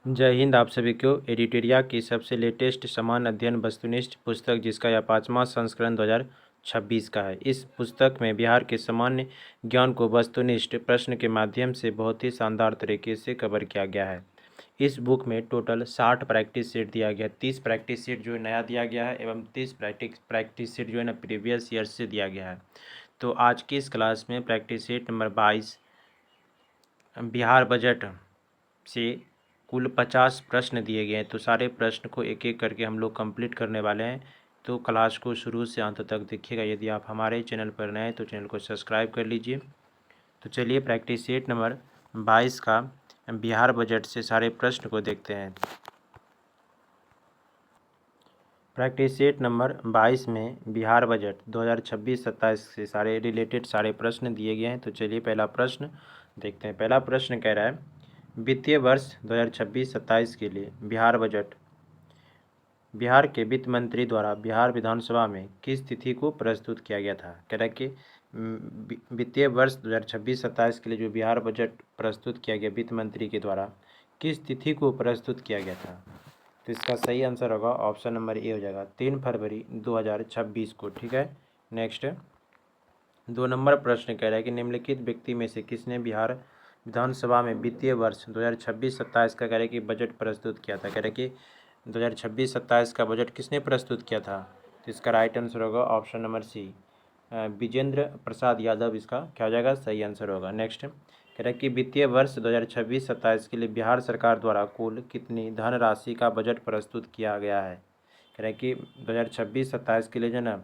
जय हिंद। आप सभी को एडिटोरिया की सबसे लेटेस्ट समान अध्ययन वस्तुनिष्ठ पुस्तक, जिसका यह 5वां संस्करण 2026 का है। इस पुस्तक में बिहार के सामान्य ज्ञान को वस्तुनिष्ठ प्रश्न के माध्यम से बहुत ही शानदार तरीके से कवर किया गया है। इस बुक में टोटल 60 प्रैक्टिस सेट दिया गया है। 30 प्रैक्टिस सेट जो है नया दिया गया है एवं 30 प्रैक्टिस सेट जो है ना प्रीवियस ईयर से दिया गया है। तो आज की इस क्लास में practice set number 22 Bihar budget से कुल 50 प्रश्न दिए गए हैं। तो सारे प्रश्न को एक एक करके हम लोग कंप्लीट करने वाले हैं। तो क्लास को शुरू से अंत तक देखिएगा। यदि आप हमारे चैनल पर नए हैं तो चैनल को सब्सक्राइब कर लीजिए। तो चलिए प्रैक्टिस सेट नंबर 22 का बिहार बजट से सारे प्रश्न को देखते हैं। प्रैक्टिस सेट नंबर 22 में बिहार बजट 2026-27 से सारे रिलेटेड सारे प्रश्न दिए गए हैं। तो चलिए पहला प्रश्न देखते हैं। पहला प्रश्न कह रहा है, वित्तीय वर्ष 2026-27 के लिए बिहार बजट बिहार के वित्त मंत्री द्वारा बिहार विधानसभा में किस तिथि को प्रस्तुत किया गया था। कह रहा है कि वित्तीय वर्ष 2026-27 के लिए जो बिहार बजट प्रस्तुत किया गया वित्त मंत्री के द्वारा किस तिथि को प्रस्तुत किया गया था। तो इसका सही आंसर होगा ऑप्शन नंबर ए हो जाएगा, 3 फरवरी 2026 को। ठीक है, नेक्स्ट 2 नंबर प्रश्न कह रहा है कि निम्नलिखित व्यक्ति में से किसने बिहार विधानसभा में वित्तीय वर्ष 2026-27 का कह रहा है कि बजट प्रस्तुत किया था। कह रहा है कि 2026-27 का बजट किसने प्रस्तुत किया था। तो इसका राइट आंसर होगा ऑप्शन नंबर सी, विजेंद्र प्रसाद यादव इसका क्या हो जाएगा, सही आंसर होगा। नेक्स्ट कह रहा है कि वित्तीय वर्ष 2026-27 के लिए बिहार सरकार द्वारा कुल कितनी धनराशि का बजट प्रस्तुत किया गया है। कह रहा है कि 2026-27 के लिए जो ना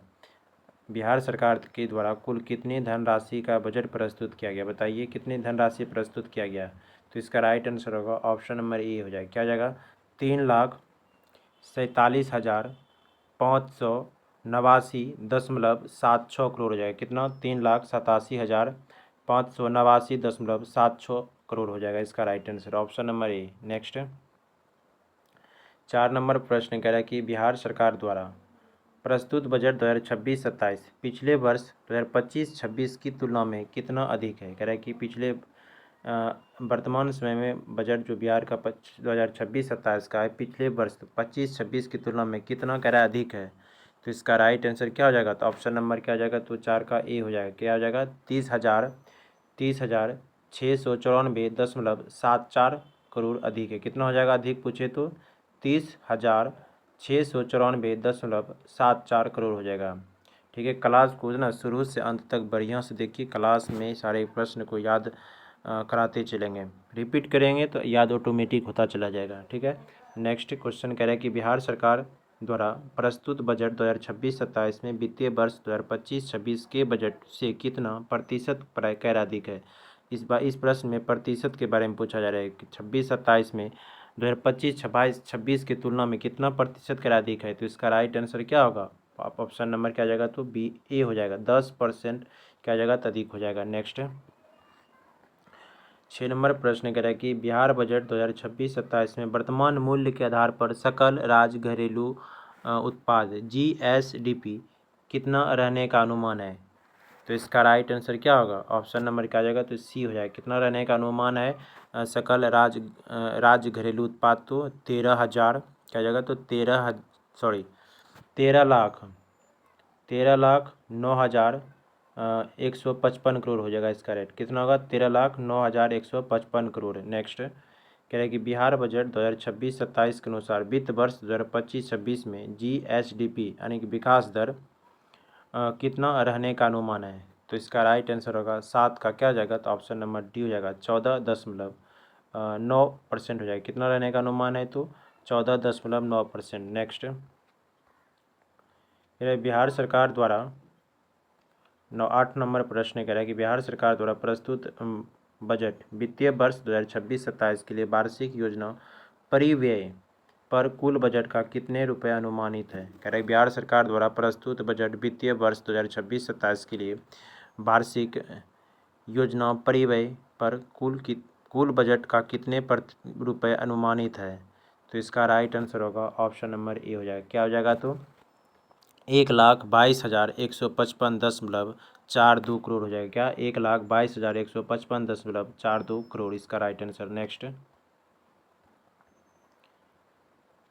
बिहार सरकार के द्वारा कुल कितनी धनराशि का बजट प्रस्तुत किया गया। बताइए कितनी धनराशि प्रस्तुत किया गया। तो इसका राइट आंसर होगा ऑप्शन नंबर ए हो जाएगा, क्या हो जाएगा, 3,47,589.76 करोड़ हो जाएगा। कितना, 3,87,589.76 करोड़ हो जाएगा। इसका right answer option number A. Next 4 number प्रश्न कह रहा है कि बिहार सरकार द्वारा प्रस्तुत बजट 2026-27 पिछले वर्ष 2025-26 की तुलना में कितना अधिक है। कह रहा है कि पिछले वर्तमान समय में बजट जो बिहार का 2026-27 का है पिछले वर्ष 25-26 की तुलना में कितना कह रहा है, अधिक है। तो इसका राइट आंसर क्या हो जाएगा, तो ऑप्शन नंबर क्या हो जाएगा, तो 4 का ए हो जाएगा, क्या हो जाएगा, 30,694.74 करोड़ अधिक है। कितना हो जाएगा अधिक पूछे तो 30,694.74 करोड़ हो जाएगा। ठीक है, क्लास को ना शुरू से अंत तक बढ़िया से देखिए। क्लास में सारे प्रश्न को याद कराते चलेंगे, रिपीट करेंगे तो याद ऑटोमेटिक होता चला जाएगा। ठीक है, नेक्स्ट क्वेश्चन कह रहा है कि बिहार सरकार द्वारा प्रस्तुत बजट 2026-27 में वित्तीय वर्ष 2025-26 के बजट से कितना प्रतिशत कर अधिक है। इस प्रश्न में प्रतिशत के बारे में पूछा जा रहा है कि 26-27 में 2025-26 की तुलना में कितना प्रतिशत कर अधिक है। तो इसका राइट आंसर क्या होगा, आप ऑप्शन नंबर क्या हो जाएगा, तो बी ए हो जाएगा, 10% क्या हो जाएगा, अधिक हो जाएगा। नेक्स्ट 6 नंबर प्रश्न कह रहा है कि बिहार बजट 2026-27 में वर्तमान मूल्य के आधार पर सकल राज्य घरेलू उत्पाद GSDP कितना रहने का अनुमान है। तो इसका राइट आंसर क्या होगा, ऑप्शन नंबर क्या आ जाएगा, तो सी हो जाएगा, कितना रहने का अनुमान है सकल राज्य घरेलू उत्पाद, तो 13,000 क्या जाएगा, तो 13,09,155 करोड़ हो जाएगा। इसका रेट कितना होगा, 13,09,155 करोड़। नेक्स्ट कह रहे हैं कि बिहार बजट 2026-27 के अनुसार वित्त वर्ष 2025-26 में GSDP यानी कि विकास दर कितना रहने का अनुमान है। तो इसका राइट आंसर होगा 7 का क्या हो जाएगा, तो ऑप्शन नंबर डी हो जाएगा, 14.9% हो जाएगा। कितना रहने का अनुमान है, तो 14.9%। नेक्स्ट बिहार सरकार द्वारा 8 नंबर प्रश्न कह रहा है कि बिहार सरकार द्वारा प्रस्तुत बजट वित्तीय वर्ष 2026-27 के लिए वार्षिक योजना परिव्यय पर कुल बजट का कितने रुपये अनुमानित है। कह रहे बिहार सरकार द्वारा प्रस्तुत बजट वित्तीय वर्ष 2026-27 के लिए वार्षिक योजना परिव्यय पर कुल बजट का कितने रुपये अनुमानित है। तो इसका राइट आंसर होगा ऑप्शन नंबर ए हो जाएगा, क्या हो जाएगा, तो 1,22,155.42 करोड़ हो जाएगा। क्या, 1,22,155.42 करोड़, इसका right answer. Next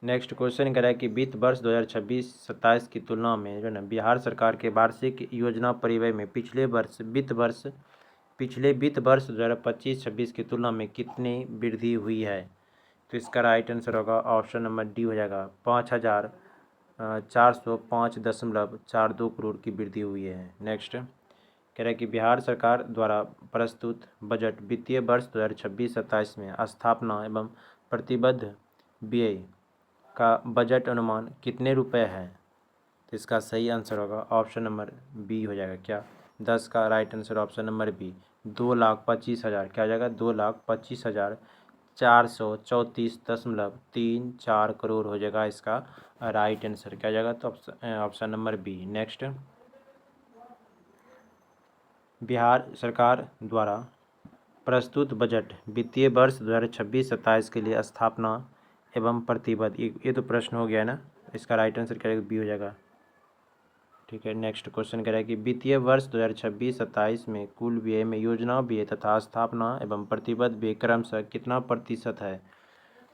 next question कह रहा है कि वित्त वर्ष 2026-27 की तुलना में जो है ना बिहार सरकार के वार्षिक योजना परिव्यय में पिछले वित्त वर्ष 2025-26 की तुलना में कितनी वृद्धि हुई है। तो इसका राइट आंसर होगा ऑप्शन नंबर डी हो जाएगा। 5,405.42 करोड़ की वृद्धि हुई है। नेक्स्ट कह रहा है कि बिहार सरकार द्वारा प्रस्तुत बजट वित्तीय वर्ष 2026-27 में स्थापना एवं प्रतिबद्ध व्यय का बजट अनुमान कितने रुपए है। तो इसका सही आंसर होगा ऑप्शन नंबर बी हो जाएगा। क्या 10 का right answer option number B 2,25,000 क्या हो जाएगा 2,25,434.34 करोड़ हो जाएगा इसका राइट आंसर। क्या हो जाएगा तो option number B. Next Bihar सरकार द्वारा प्रस्तुत बजट वित्तीय वर्ष 2026-27 के लिए स्थापना एवं प्रतिबद्ध ये तो प्रश्न हो गया ना, इसका राइट आंसर क्या बी हो जाएगा। ठीक है, नेक्स्ट क्वेश्चन कह रहा है कि वित्तीय वर्ष 2026-27 में कुल व्यय में योजना व्यय तथा स्थापना एवं प्रतिबद्ध व्यय क्रमशः कितना प्रतिशत है।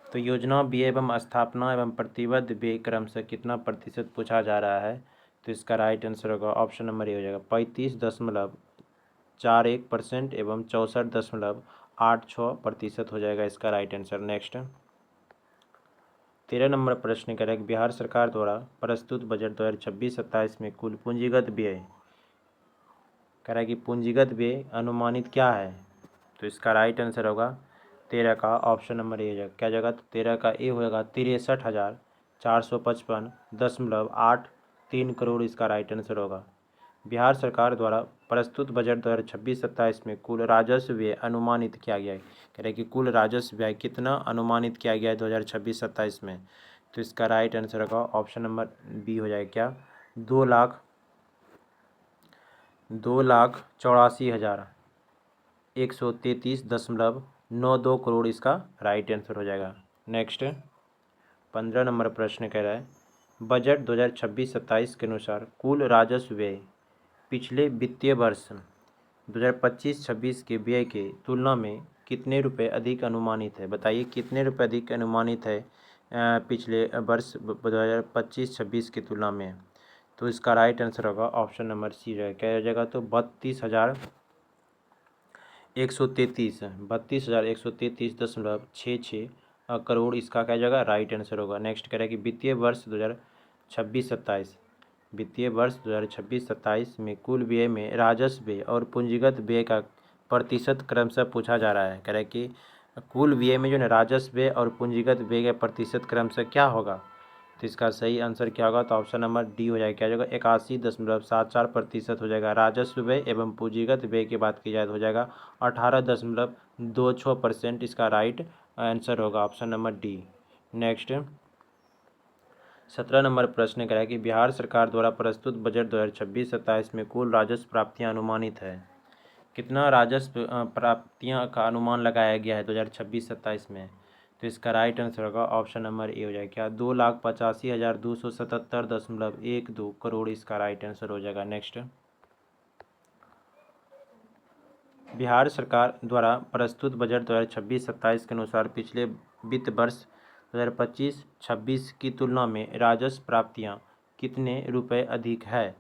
तो योजना व्यय एवं स्थापना एवं प्रतिबद्ध व्यय क्रमशः कितना प्रतिशत पूछा जा रहा है। तो इसका राइट आंसर होगा ऑप्शन नंबर ए हो जाएगा 35.41% एवं 64.86% हो जाएगा इसका राइट आंसर। नेक्स्ट 13 नंबर प्रश्न करें बिहार सरकार द्वारा प्रस्तुत बजट 2026-27 में कुल पूंजीगत व्यय कह रहा है कि पूंजीगत व्यय अनुमानित क्या है। तो इसका राइट आंसर होगा 13 का ऑप्शन नंबर ए हो जाएगा। क्या जगह 13 का ए होगा 63,455.83 करोड़ इसका राइट आंसर होगा। बिहार सरकार द्वारा प्रस्तुत बजट 2026-27 में कुल राजस्व व्यय अनुमानित किया गया है। कह रहे हैं कि कुल राजस्व व्यय कितना अनुमानित किया गया है 2026-27 में। तो इसका राइट आंसर होगा ऑप्शन नंबर बी हो जाएगा। क्या 2,84,133.92 करोड़ इसका राइट आंसर हो जाएगा। नेक्स्ट 15 नंबर प्रश्न कह रहा है बजट 2026-27 के अनुसार कुल राजस्व व्यय पिछले वित्तीय वर्ष 2025-26 के व्यय के तुलना में कितने रुपए अधिक अनुमानित है। बताइए कितने रुपए अधिक अनुमानित है पिछले वर्ष 2025-26 की तुलना में। तो इसका राइट आंसर होगा ऑप्शन नंबर सी रहेगा। क्या हो जाएगा तो 32,133.66 करोड़ इसका क्या जाएगा राइट आंसर होगा। नेक्स्ट कह रहा है कि वित्तीय वर्ष 2026-27 में कुल व्यय में राजस्व व्यय और पूंजीगत व्यय का प्रतिशत क्रमशः पूछा जा रहा है। कह रहा है कि कुल व्यय में जो है राजस्व व्यय और पूंजीगत व्यय का प्रतिशत क्रमशः क्या होगा। तो इसका सही आंसर क्या होगा तो ऑप्शन नंबर डी हो जाएगा। क्या हो जाएगा 81.74% हो जाएगा राजस्व व्यय एवं पूंजीगत व्यय की बात की जाए तो हो जाएगा 18.26% इसका राइट आंसर होगा option number D. Next 17 number प्रश्न कह रहा है कि बिहार सरकार द्वारा प्रस्तुत बजट 2026-27 में कुल राजस्व प्राप्तियां अनुमानित है। कितना राजस्व प्राप्तियां का अनुमान लगाया गया है 2026-27 में। तो इसका राइट आंसर होगा ऑप्शन नंबर ए हो जाएगा। क्या 2,85,277.12 करोड़ इसका राइट आंसर हो जाएगा। नेक्स्ट बिहार सरकार द्वारा प्रस्तुत बजट 2026-27 के अनुसार पिछले वित्त वर्ष 2025-26 की तुलना में राजस्व प्राप्तियां कितने रुपए अधिक है।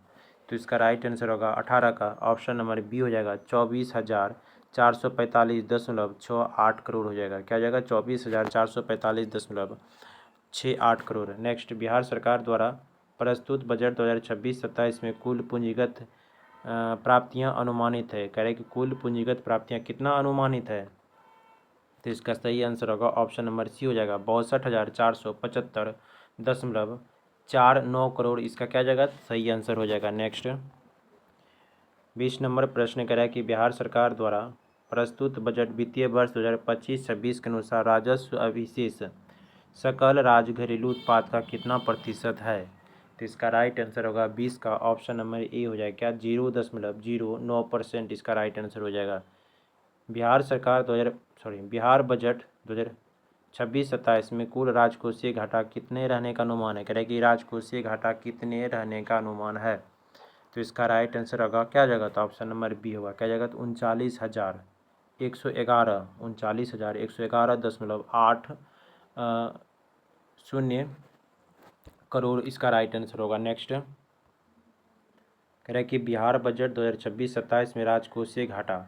तो इसका राइट आंसर होगा 18 का ऑप्शन नंबर बी हो जाएगा 24,445.68 करोड़ हो जाएगा। क्या हो जाएगा 24,445.68 करोड़। नेक्स्ट बिहार सरकार द्वारा प्रस्तुत बजट 2026-27 में कुल पूंजीगत प्राप्तियां अनुमानित है। कह रहे हैं कि कुल पूंजीगत प्राप्तियां कितना अनुमानित है। तो इसका सही आंसर होगा ऑप्शन नंबर सी हो जाएगा 62,475.49 करोड़ इसका क्या जाएगा सही आंसर हो जाएगा। नेक्स्ट 20 नंबर प्रश्न कह रहा है कि बिहार सरकार द्वारा प्रस्तुत बजट वित्तीय वर्ष 2025-26 के अनुसार राजस्व अवशेष सकल राज्य घरेलू उत्पाद का कितना प्रतिशत है। तो इसका राइट आंसर होगा 20 का ऑप्शन नंबर ए हो जाएगा। क्या 0.09% इसका राइट आंसर हो जाएगा। बिहार बजट 2026-27 में कुल राजकोषीय घाटा कितने रहने का अनुमान है। कह रहे हैं कि राजकोषीय घाटा कितने रहने का अनुमान है। तो इसका राइट आंसर होगा क्या जाएगा तो ऑप्शन नंबर बी होगा। क्या जाएगा तो 39,111.8 शून्य करोड़ इसका राइट आंसर होगा। नेक्स्ट कह रहा है कि बिहार बजट 2026-27 में राजकोषीय घाटा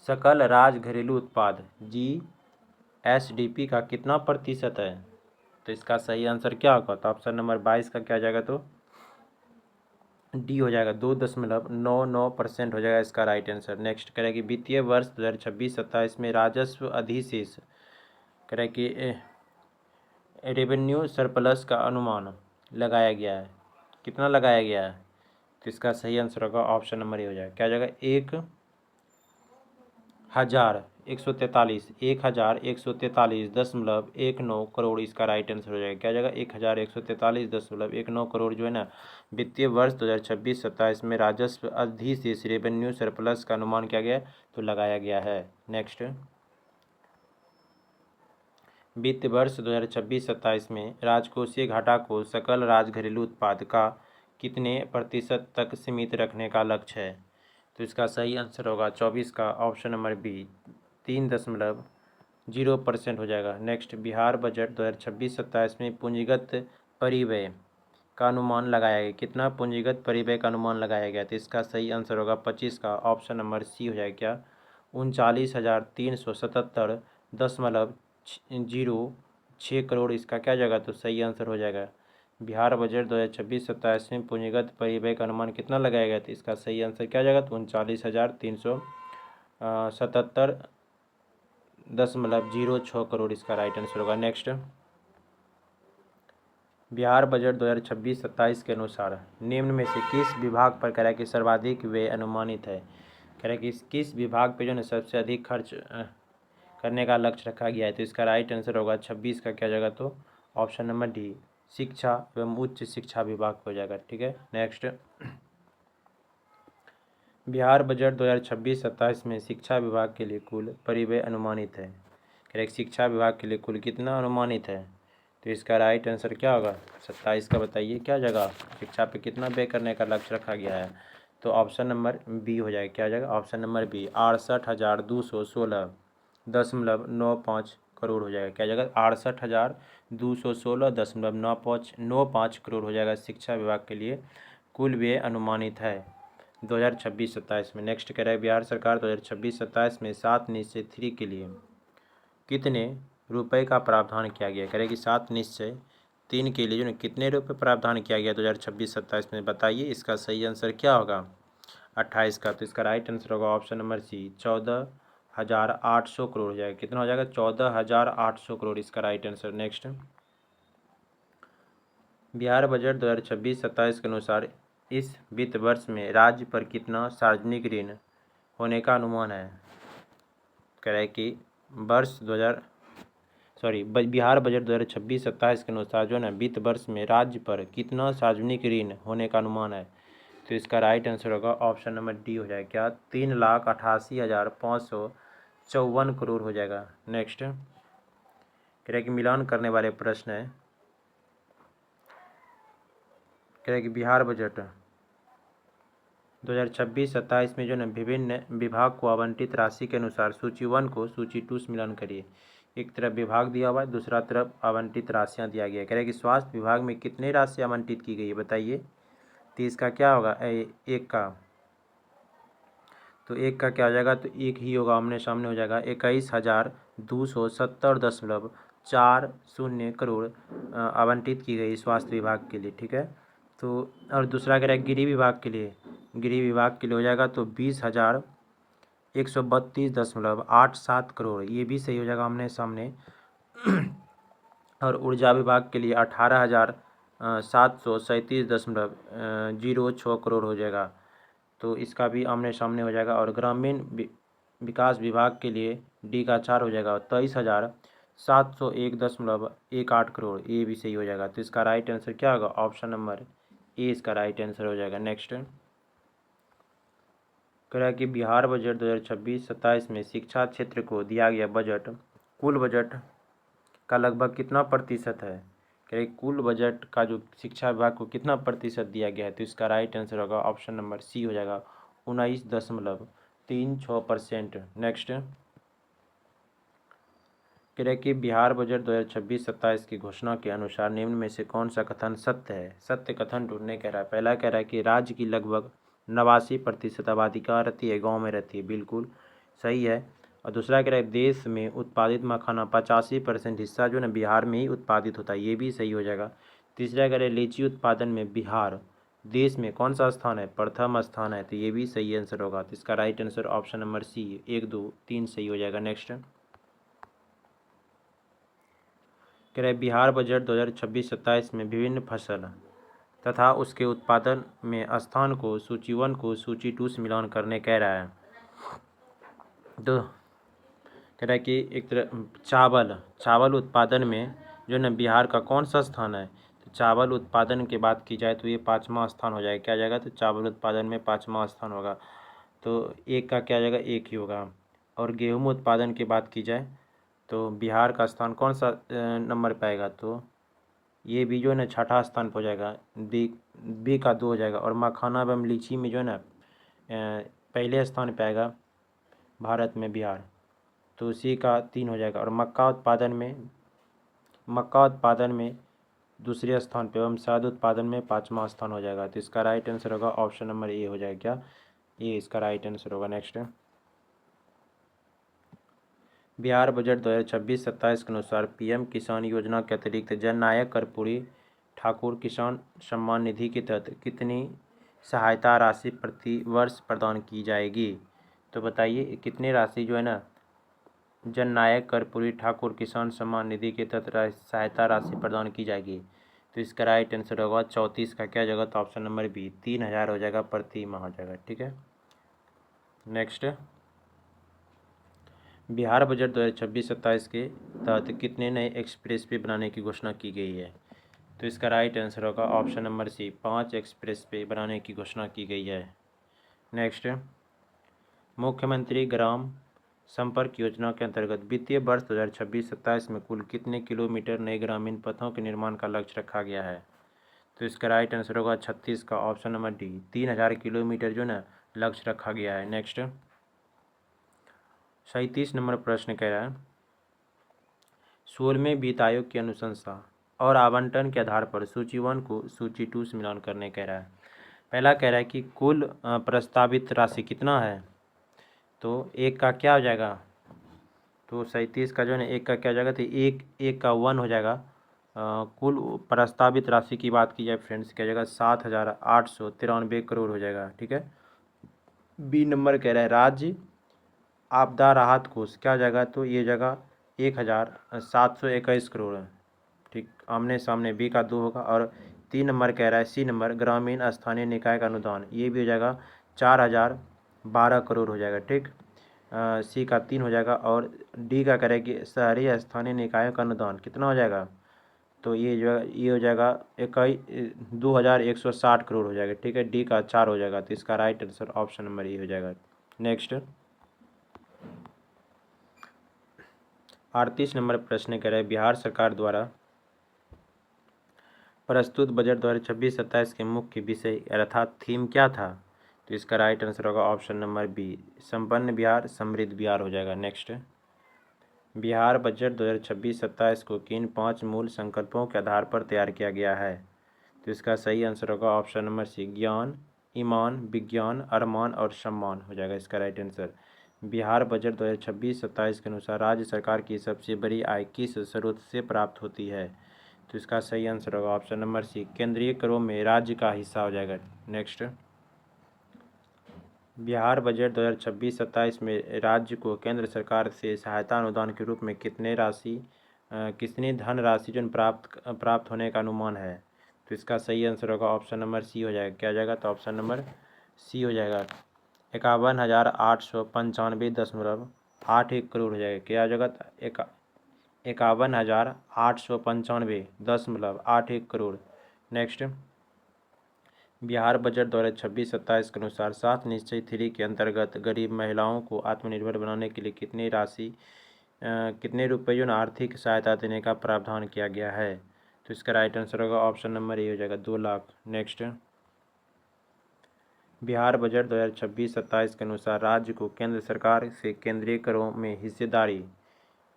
सकल राज घरेलू उत्पाद GSDP का कितना प्रतिशत है? तो इसका सही आंसर क्या होगा? तो ऑप्शन नंबर 22 का क्या जाएगा? तो डी हो जाएगा, 2.99% हो जाएगा इसका राइट आंसर। नेक्स्ट कह रहा है कि वित्तीय वर्ष 2026-27 में राजस्व अधिशेष कह रहा है कि रेवेन्यू सरप्लस का अनुमान लगाया गया है, कितना लगाया गया है? तो इसका सही आंसर होगा ऑप्शन नंबर ए हो जाएगा, क्या हो जाएगा? 1143.19 करोड़ इसका राइट आंसर हो जाएगा। क्या हो जाएगा? 1143.19 करोड़ जो है ना वित्तीय वर्ष 2026-27 में राजस्व अधिशेष रेवेन्यू सरप्लस का अनुमान किया गया तो लगाया गया है। नेक्स्ट वित्त वर्ष 2026-27 में राजकोषीय घाटा को सकल राज घरेलू उत्पाद का कितने प्रतिशत तक सीमित रखने का लक्ष्य है? तो इसका सही आंसर होगा 24 का ऑप्शन नंबर बी, 3.0% हो जाएगा। नेक्स्ट बिहार बजट 2026-27 में पूंजीगत परिव्यय का अनुमान लगाया गया, कितना पूंजीगत परिव्यय का अनुमान लगाया गया? तो इसका सही आंसर होगा 25 का ऑप्शन नंबर सी हो जाएगा, क्या? 39,377.06 करोड़ इसका क्या जाएगा? तो सही आंसर हो जाएगा। बिहार बजट 2026-27 में पूंजीगत परिव्यय का अनुमान कितना लगाया गया? तो इसका सही आंसर क्या जाएगा? तो 39,377.06 करोड़ इसका राइट आंसर होगा। नेक्स्ट बिहार बजट 2026-27 के अनुसार निम्न में से किस विभाग पर कह रहा है कि सर्वाधिक व्यय अनुमानित है? कह रहा है कि किस विभाग पे जो है सबसे अधिक खर्च करने का लक्ष्य रखा गया है? तो इसका राइट आंसर होगा 26 का क्या जाएगा? तो ऑप्शन नंबर डी, शिक्षा एवं उच्च शिक्षा विभाग हो जाएगा। ठीक है। नेक्स्ट बिहार बजट 2026-27 में शिक्षा विभाग के लिए कुल परिव्यय अनुमानित है। कह रहे शिक्षा विभाग के लिए कुल कितना अनुमानित है? तो इसका राइट आंसर क्या होगा? 27 का बताइए क्या जगह शिक्षा पे कितना व्यय करने का लक्ष्य रखा गया है? तो ऑप्शन नंबर बी हो जाएगा, क्या हो जाएगा? ऑप्शन नंबर बी, 68,216.95 करोड़ हो जाएगा। क्या जगह? 68,216.95 करोड़ हो जाएगा शिक्षा विभाग के लिए कुल व्यय अनुमानित है 2026-27 में। नेक्स्ट कह रहा है बिहार सरकार 2026-27 में 7 निश्चय 3 के लिए कितने रुपए का प्रावधान किया गया? कह रहे कि 7 निश्चय 3 के लिए जो है कितने रुपए प्रावधान किया गया 2026-27 में? बताइए इसका सही आंसर क्या होगा? 28 का। तो इसका राइट आंसर होगा ऑप्शन नंबर सी, 14,800 करोड़ हो जाएगा। कितना हो जाएगा? 14,800 करोड़ इसका right answer. Next Bihar budget 2026-27 के अनुसार इस वित्त वर्ष में राज्य पर कितना सार्वजनिक ऋण होने का अनुमान है? कह रहा है कि बिहार बजट 2026-27 के अनुसार जो है ना वित्त वर्ष में राज्य पर कितना सार्वजनिक ऋण होने का अनुमान है? तो इसका राइट आंसर होगा ऑप्शन नंबर डी हो जाएगा, क्या? 3,88,554 करोड़ हो जाएगा। नेक्स्ट कह रहा है कि मिलान करने वाले प्रश्न है। कह रहा है कि बिहार बजट 2026-27 में जो है विभिन्न विभाग को आवंटित राशि के अनुसार सूची 1 को सूची 2 से मिलान करिए। एक तरफ विभाग दिया हुआ है, दूसरा तरफ आवंटित राशियां दिया गया है। कह रहे हैं कि स्वास्थ्य विभाग में कितनी राशि आवंटित की गई है? बताइए। तो इसका क्या होगा? एक का, तो एक का क्या हो जाएगा? तो एक ही होगा, आमने सामने हो जाएगा। 21,270.40 करोड़ आवंटित की गई स्वास्थ्य विभाग के लिए। ठीक है। तो और दूसरा कह रहा है गृह विभाग के लिए, गृह विभाग के लिए हो जाएगा तो 20,132.87 करोड़, ये भी सही हो जाएगा आमने सामने। और ऊर्जा विभाग के लिए 18,737.06 करोड़ हो जाएगा, तो इसका भी आमने सामने हो जाएगा। और ग्रामीण विकास विभाग के लिए डी का 4 हो जाएगा, 23,701.18 करोड़, ये भी सही हो जाएगा। तो इसका राइट आंसर क्या होगा? ऑप्शन नंबर ए इसका राइट आंसर हो जाएगा। नेक्स्ट कह रहा है कि बिहार बजट 2026-27 में शिक्षा क्षेत्र को दिया गया बजट कुल बजट का लगभग कितना प्रतिशत है? कह रहे कुल बजट का जो शिक्षा विभाग को कितना प्रतिशत दिया गया है? तो इसका राइट आंसर होगा ऑप्शन नंबर सी हो जाएगा, 19.36%। नेक्स्ट कह रहे कि बिहार बजट 2026-27 की घोषणा के अनुसार निम्न में से कौन सा कथन सत्य है। सत्य कथन ढूंढने कह रहा है। पहला कह रहा है कि राज्य की लगभग 89% आबादी कहाँ रहती है, गाँव में रहती है, बिल्कुल सही है। और दूसरा कह रहा है देश में उत्पादित मखाना 85% हिस्सा जो है ना बिहार में ही उत्पादित होता है, ये भी सही हो जाएगा। तीसरा कह रहे लीची उत्पादन में बिहार देश में कौन सा स्थान है, प्रथम स्थान है, तो ये भी सही आंसर होगा। तो इसका right answer option number C 1, 2, 3 सही हो जाएगा। नेक्स्ट कह रहे बिहार बजट 2026-27 में विभिन्न फसल तथा उसके उत्पादन में स्थान को सूची 1 को सूची 2 से मिलान करने कह रहा है। तो कह रहा है कि एक तरह चावल उत्पादन में जो है ना बिहार का कौन सा स्थान है, तो चावल उत्पादन की बात की जाए तो ये 5वां स्थान हो जाएगा। क्या जाएगा, तो चावल उत्पादन में 5वां स्थान होगा। तो एक का क्या जाएगा, एक ही होगा। और गेहूँ उत्पादन की बात की जाए तो बिहार का स्थान कौन सा नंबर पे आएगा, तो ये भी जो है ना 6ठा स्थान पर हो जाएगा। बी का 2 हो जाएगा। और मखाना एवं लीची में जो है ना पहले स्थान पे आएगा भारत में बिहार, तो उसी का 3 हो जाएगा। और मक्का उत्पादन में दूसरे स्थान पे एवं शहद उत्पादन में 5वां स्थान हो जाएगा। तो इसका राइट आंसर होगा ऑप्शन नंबर ए हो जाएगा। क्या ये इसका राइट आंसर होगा। नेक्स्ट बिहार बजट 2026-27 के अनुसार पीएम किसान योजना के अतिरिक्त जननायक कर्पूरी ठाकुर किसान सम्मान निधि के तहत कितनी सहायता राशि प्रति वर्ष प्रदान की जाएगी। तो बताइए कितनी राशि जो है ना जननायक कर्पूरी ठाकुर किसान सम्मान निधि के तहत सहायता राशि प्रदान की जाएगी। तो इसका राइट आंसर होगा 34 का क्या जगह, तो ऑप्शन नंबर बी 3000 हो जाएगा, प्रति माह हो जाएगा। ठीक है। नेक्स्ट बिहार बजट 2026-27 के तहत कितने नए एक्सप्रेस वे बनाने की घोषणा की गई है। तो इसका राइट आंसर होगा option number C 5 expressway बनाने की घोषणा की गई है। नेक्स्ट मुख्यमंत्री ग्राम संपर्क योजना के अंतर्गत वित्तीय वर्ष 2026-27 में कुल कितने किलोमीटर नए ग्रामीण पथों के निर्माण का लक्ष्य रखा गया है। तो इसका राइट आंसर होगा 36 का ऑप्शन नंबर डी 3000 किलोमीटर जो ना लक्ष्य रखा गया है। नेक्स्ट 37 नंबर प्रश्न कह रहा है 16वें वित्त आयोग की अनुशंसा और आवंटन के आधार पर सूची 1 को सूची 2 से मिलान करने कह रहा है। पहला कह रहा है कि कुल प्रस्तावित राशि कितना है, तो एक का क्या हो जाएगा, तो 37 का जो है ना एक का क्या हो जाएगा, तो एक का 1 हो जाएगा। कुल प्रस्तावित राशि की बात की जाए फ्रेंड्स क्या जाएगा 7,893 करोड़ हो जाएगा। ठीक है। बी नंबर कह रहा है राज्य आपदा राहत कोष क्या जाएगा, तो ये जगह 1,721 करोड़ है। ठीक, आमने सामने बी का 2 होगा। और 3 नंबर कह रहा है सी नंबर ग्रामीण स्थानीय निकाय का अनुदान, ये भी हो जाएगा 4,012 करोड़ हो जाएगा। ठीक, सी का 3 हो जाएगा। और डी का कह रहा है कि शहरी स्थानीय निकायों का अनुदान कितना हो जाएगा, तो ये हो जाएगा 2,160 करोड़ हो जाएगा। ठीक है, डी का 4 हो जाएगा। तो इसका right answer option number A हो जाएगा। नेक्स्ट 38 नंबर प्रश्न कह रहा है बिहार सरकार द्वारा प्रस्तुत बजट 2026-27 के मुख्य विषय अर्थात थीम क्या था। तो इसका राइट आंसर होगा ऑप्शन नंबर बी संपन्न बिहार समृद्ध बिहार हो जाएगा। नेक्स्ट बिहार बजट 2026-27 को किन 5 मूल संकल्पों के आधार पर तैयार किया गया है। तो इसका सही आंसर होगा ऑप्शन नंबर सी ज्ञान ईमान विज्ञान अरमान और सम्मान हो जाएगा इसका राइट आंसर। बिहार बजट 2026-27 के अनुसार राज्य सरकार की सबसे बड़ी आय किस स्रोत से प्राप्त होती है। तो इसका सही आंसर होगा ऑप्शन नंबर सी केंद्रीय करों में राज्य का हिस्सा हो जाएगा। नेक्स्ट बिहार बजट 2026-27 में राज्य को केंद्र सरकार से सहायता अनुदान के रूप में कितनी धनराशि जो प्राप्त होने का अनुमान है। तो इसका सही आंसर होगा ऑप्शन नंबर सी हो जाएगा। क्या जाएगा, तो ऑप्शन नंबर सी हो जाएगा 51,895.81 करोड़ हो जाएगा। क्या जाएगा, 51,895.81 करोड़। नेक्स्ट बिहार बजट 2026-27 के अनुसार 7 निश्चय 3 के अंतर्गत गरीब महिलाओं को आत्मनिर्भर बनाने के लिए कितने रुपये जो आर्थिक सहायता देने का प्रावधान किया गया है। तो इसका राइट आंसर होगा ऑप्शन नंबर ए हो जाएगा 2 लाख। नेक्स्ट बिहार बजट 2026-27 के अनुसार राज्य को केंद्र सरकार से केंद्रीय करों में हिस्सेदारी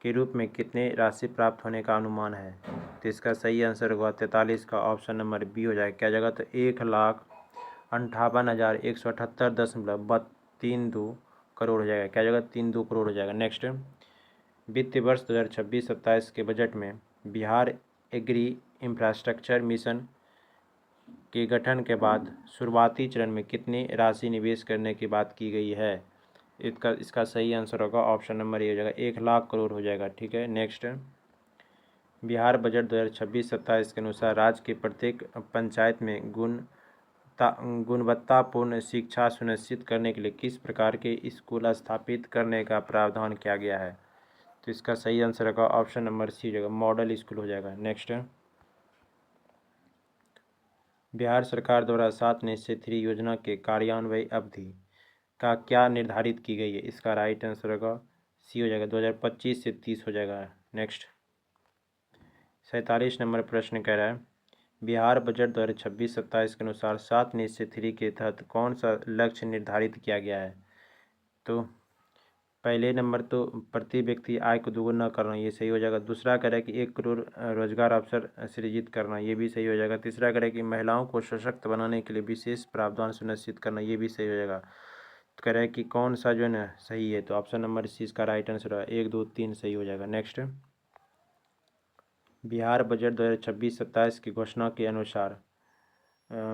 के रूप में कितने राशि प्राप्त होने का अनुमान है? तो इसका सही आंसर होगा 43 का ऑप्शन नंबर बी हो जाएगा। क्या जगह? तो 1,58,178.32 करोड़ हो जाएगा। क्या जगह? 32 करोड़ हो जाएगा। नेक्स्ट, वित्तीय वर्ष 2026-27 के बजट में बिहार एग्री इंफ्रास्ट्रक्चर मिशन के गठन के बाद शुरुआती चरण में कितनी राशि निवेश करने की बात की गई है? इसका सही आंसर होगा ऑप्शन नंबर ए हो जाएगा, 1,00,000 करोड़ हो जाएगा। ठीक है। नेक्स्ट, बिहार बजट 2026-27 के अनुसार राज्य के प्रत्येक पंचायत में गुणवत्तापूर्ण शिक्षा सुनिश्चित करने के लिए किस प्रकार के स्कूल स्थापित करने का प्रावधान किया गया है? तो इसका सही आंसर होगा ऑप्शन नंबर सी हो जाएगा, मॉडल स्कूल हो जाएगा। नेक्स्ट, बिहार सरकार द्वारा 7 निश्चय 3 योजना के कार्यान्वयन अवधि का क्या निर्धारित की गई है? इसका राइट आंसर होगा सी हो जाएगा, 2025 से 30 हो जाएगा। नेक्स्ट, 47 नंबर प्रश्न कह रहा है, बिहार बजट 2026-27 के अनुसार 7 निश्चय 3 के तहत कौन सा लक्ष्य निर्धारित किया गया है? तो पहले नंबर तो प्रति व्यक्ति आय को दोगुना करना, ये सही हो जाएगा। दूसरा कह रहा है कि 1 करोड़ रोजगार अवसर सृजित करना, ये भी सही हो जाएगा। तीसरा कह रहा है कि महिलाओं को सशक्त बनाने के लिए विशेष प्रावधान सुनिश्चित करना, ये भी सही हो जाएगा। तो कह रहा है कि कौन सा जो है ना सही है, तो ऑप्शन नंबर सी इसका राइट आंसर है, 1, 2, 3 सही हो जाएगा। नेक्स्ट, बिहार बजट 2026-27 की घोषणा के अनुसार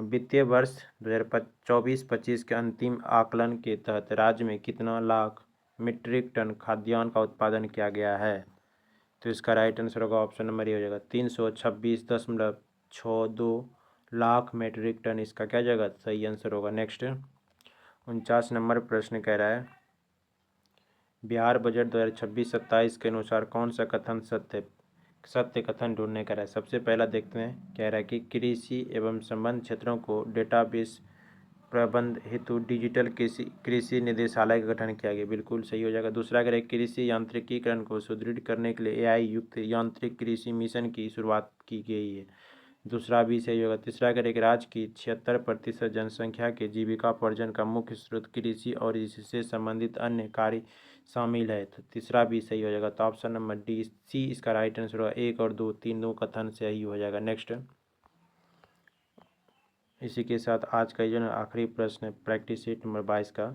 वित्तीय वर्ष 2024-25 के अंतिम आकलन के तहत राज्य में कितना लाख मीट्रिक टन खाद्यान्न का उत्पादन किया गया है? तो इसका राइट आंसर होगा ऑप्शन नंबर ए हो जाएगा, 326.62 लाख मीट्रिक टन इसका क्या जाएगा सही आंसर होगा। नेक्स्ट, 49 नंबर प्रश्न कह रहा है, बिहार बजट 2026-27 के अनुसार कौन सा कथन सत्य कथन ढूंढने का है? सबसे पहला देखते हैं, कह रहा है कि कृषि एवं संबद्ध क्षेत्रों को डेटाबेस प्रबंध हेतु डिजिटल कृषि निदेशालय का गठन किया गया, बिल्कुल सही हो जाएगा। दूसरा कह रहा है कृषि यांत्रिकीकरण को सुदृढ़ करने के लिए एआई युक्त यांत्रिक कृषि मिशन की शुरुआत की गई है, दूसरा भी सही होगा। तीसरा कह रहा है कि राज्य की 76% जनसंख्या के जीविकापार्जन का मुख्य स्रोत कृषि और इससे संबंधित अन्य कार्य शामिल है, तो तीसरा भी सही हो जाएगा। तो ऑप्शन नंबर डी सी इसका राइट आंसर होगा, 1 और 2 तीनों कथन सही हो जाएगा। नेक्स्ट, इसी के साथ आज का जो है आखिरी प्रश्न है प्रैक्टिस शीट नंबर 22 का,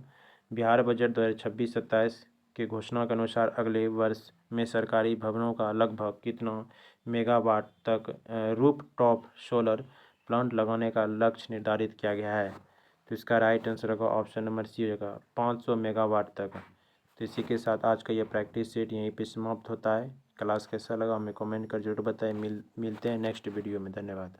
बिहार बजट 2026-27 के घोषणा के अनुसार अगले वर्ष में सरकारी भवनों का लगभग कितना मेगावाट तक रूफ टॉप सोलर प्लांट लगाने का लक्ष्य निर्धारित किया गया है? तो इसका राइट आंसर होगा ऑप्शन नंबर सी होगा, 500 मेगावाट तक। तो इसी के साथ आज का यह प्रैक्टिस सेट यहीं पे समाप्त होता है। क्लास कैसा लगा हमें कमेंट कर जरूर बताएं। मिलते हैं नेक्स्ट वीडियो में। धन्यवाद।